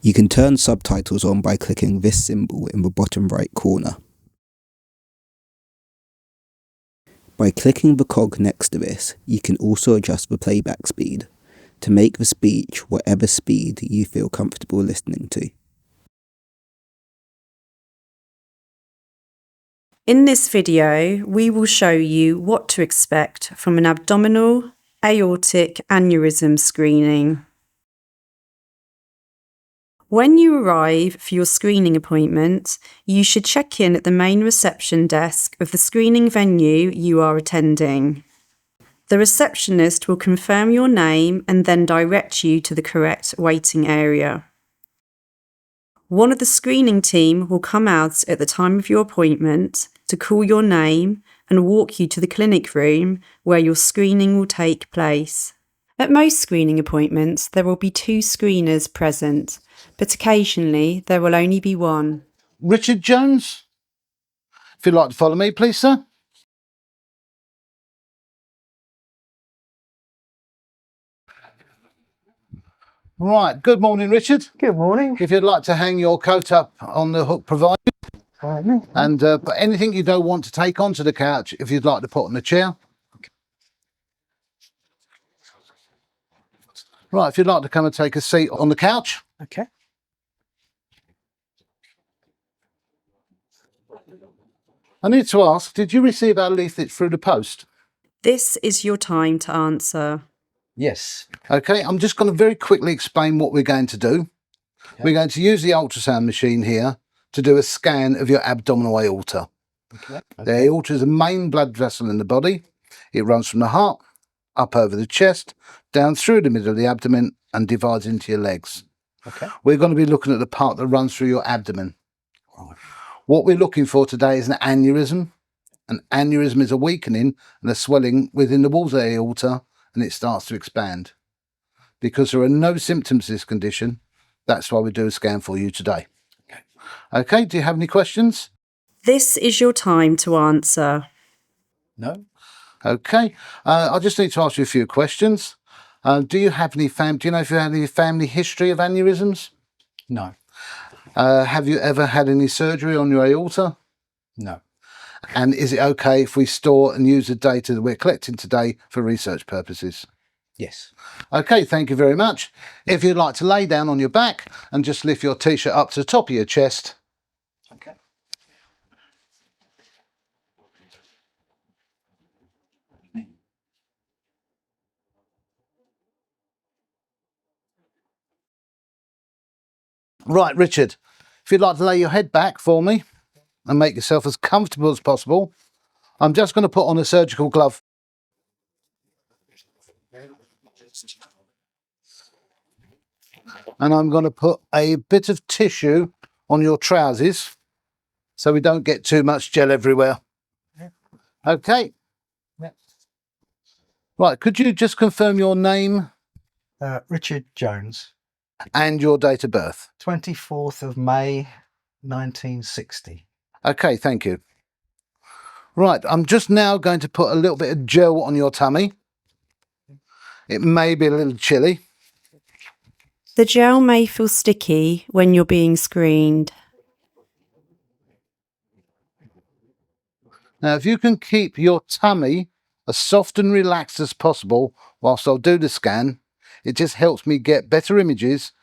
You can turn subtitles on by clicking this symbol in the bottom right corner. By clicking the cog next to this, you can also adjust the playback speed to make the speech whatever speed you feel comfortable listening to. In this video, we will show you what to expect from an abdominal aortic aneurysm screening. When you arrive for your screening appointment, you should check in at the main reception desk of the screening venue you are attending. The receptionist will confirm your name and then direct you to the correct waiting area. One of the screening team will come out at the time of your appointment to call your name and walk you to the clinic room where your screening will take place. At most screening appointments, there will be 2 screeners present, but occasionally there will only be one. Richard Jones, if you'd like to follow me, please, sir. Right, good morning, Richard. Good morning. If you'd like to hang your coat up on the hook provided, and but anything you don't want to take onto the couch, if you'd like to put on the chair. Right, if you'd like to come and take a seat on the couch. Okay. I need to ask, did you receive our leaflet through the post? This is your time to answer. Yes. Okay, I'm just going to very quickly explain what we're going to do. Okay. We're going to use the ultrasound machine here to do a scan of your abdominal aorta. Okay. The aorta is the main blood vessel in the body. It runs from the heart, up over the chest, down through the middle of the abdomen and divides into your legs. Okay. We're going to be looking at the part that runs through your abdomen. Right. What we're looking for today is an aneurysm. An aneurysm is a weakening and a swelling within the walls of the aorta, and it starts to expand. Because there are no symptoms of this condition, that's why we do a scan for you today. Okay, do you have any questions? This is your time to answer. No. Okay, I just need to ask you a few questions. Do you have any do you know if you have any family history of aneurysms? No. Have you ever had any surgery on your aorta? No. And is it okay if we store and use the data that we're collecting today for research purposes? Yes. Okay, thank you very much. If you'd like to lay down on your back and just lift your t-shirt up to the top of your chest. Okay. Right, Richard, if you'd like to lay your head back for me and make yourself as comfortable as possible, I'm just going to put on a surgical glove. And I'm going to put a bit of tissue on your trousers so we don't get too much gel everywhere. Okay. Right, could you just confirm your name? Richard Jones. And your date of birth? 24th of May, 1960. Okay, thank you. Right, I'm just now going to put a little bit of gel on your tummy. It may be a little chilly. The gel may feel sticky when you're being screened. Now, if you can keep your tummy as soft and relaxed as possible whilst I'll do the scan, it just helps me get better images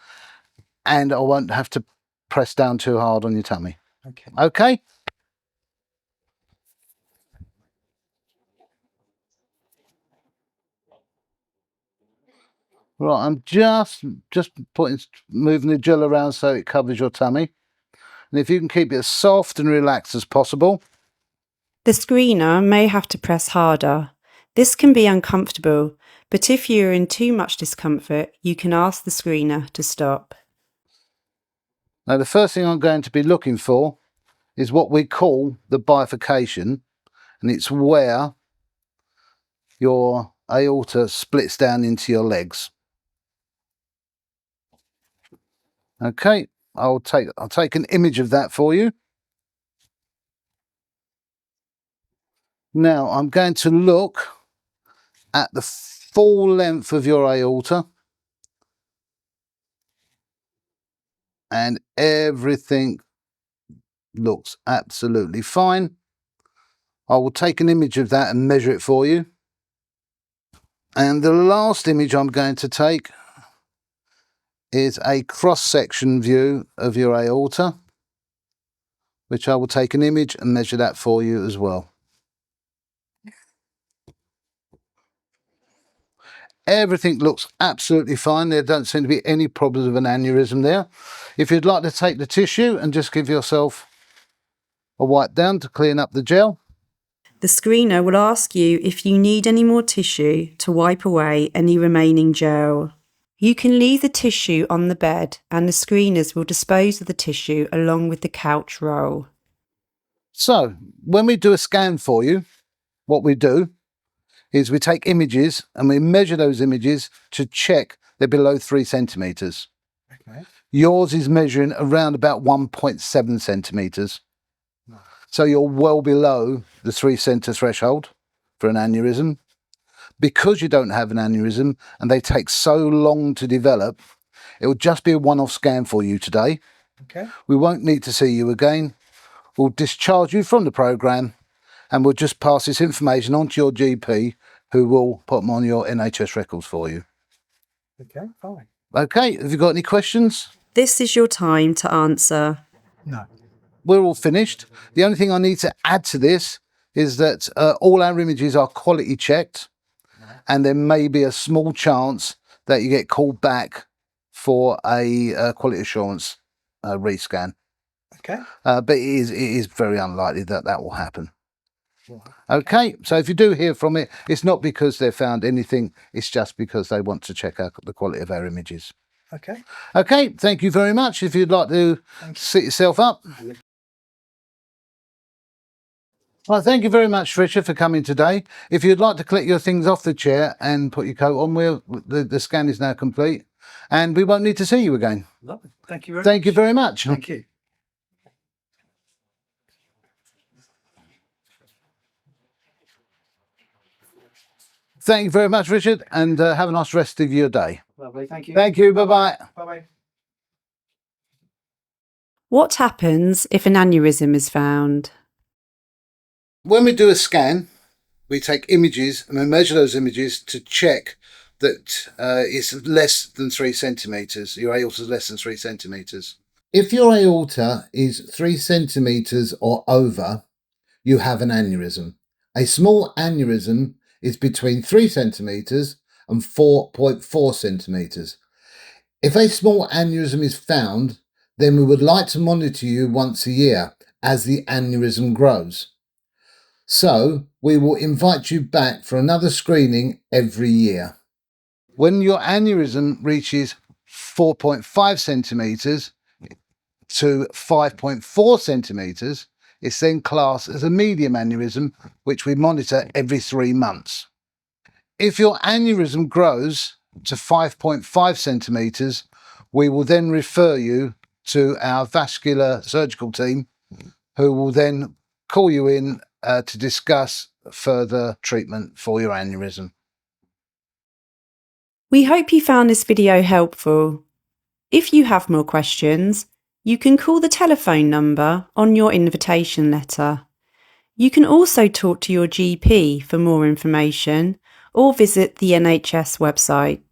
and I won't have to press down too hard on your tummy. Okay. Okay? Right, I'm just moving the gel around so it covers your tummy. And if you can keep it as soft and relaxed as possible. The screener may have to press harder. This can be uncomfortable, but if you're in too much discomfort, you can ask the screener to stop. Now, the first thing I'm going to be looking for is what we call the bifurcation, and it's where your aorta splits down into your legs. Okay, I'll take an image of that for you. Now I'm going to look at the full length of your aorta. and everything looks absolutely fine. I will take an image of that and measure it for you. And the last image I'm going to take is a cross-section view of your aorta, which I will take an image and measure that for you as well. Everything looks absolutely fine. There don't seem to be any problems with an aneurysm there. If you'd like to take the tissue and just give yourself a wipe down to clean up the gel. The screener will ask you if you need any more tissue to wipe away any remaining gel. You can leave the tissue on the bed and the screeners will dispose of the tissue along with the couch roll. So, when we do a scan for you, what we do is we take images and we measure those images to check they're below 3 centimetres. Okay. Yours is measuring around about 1.7 centimetres. Nice. So you're well below the 3 centimetre threshold for an aneurysm. Because you don't have an aneurysm and they take so long to develop, it will just be a one-off scan for you today. Okay. We won't need to see you again. We'll discharge you from the programme and we'll just pass this information on to your GP, who will put them on your NHS records for you. Okay, fine. Okay, have you got any questions? This is your time to answer. No. We're all finished. The only thing I need to add to this is that all our images are quality checked, and there may be a small chance that you get called back for a quality assurance rescan. Okay. But it is very unlikely that that will happen. Okay, so if you do hear from it, it's not because they've found anything, it's just because they want to check out the quality of our images. Okay. Okay, thank you very much. If you'd like to sit yourself up. Well, thank you very much, Richard, for coming today. If you'd like to collect your things off the chair and put your coat on, the scan is now complete and we won't need to see you again. Lovely. Thank you very much. Thank you very much. Thank you. Thank you very much, Richard, and have a nice rest of your day. Lovely. Thank you. Thank you. Bye-bye. Bye-bye. What happens if an aneurysm is found? When we do a scan, we take images and we measure those images to check that it's less than 3 centimetres. Your aorta is less than 3 centimetres. If your aorta is 3 centimetres or over, you have an aneurysm. A small aneurysm is between 3 centimetres and 4.4 centimetres. If a small aneurysm is found, then we would like to monitor you once a year as the aneurysm grows. So we will invite you back for another screening every year. When your aneurysm reaches 4.5 centimetres to 5.4 centimetres, it's then classed as a medium aneurysm, which we monitor every 3 months. If your aneurysm grows to 5.5 centimetres, we will then refer you to our vascular surgical team, who will then call you in to discuss further treatment for your aneurysm. We hope you found this video helpful. If you have more questions, you can call the telephone number on your invitation letter. You can also talk to your GP for more information or visit the NHS website.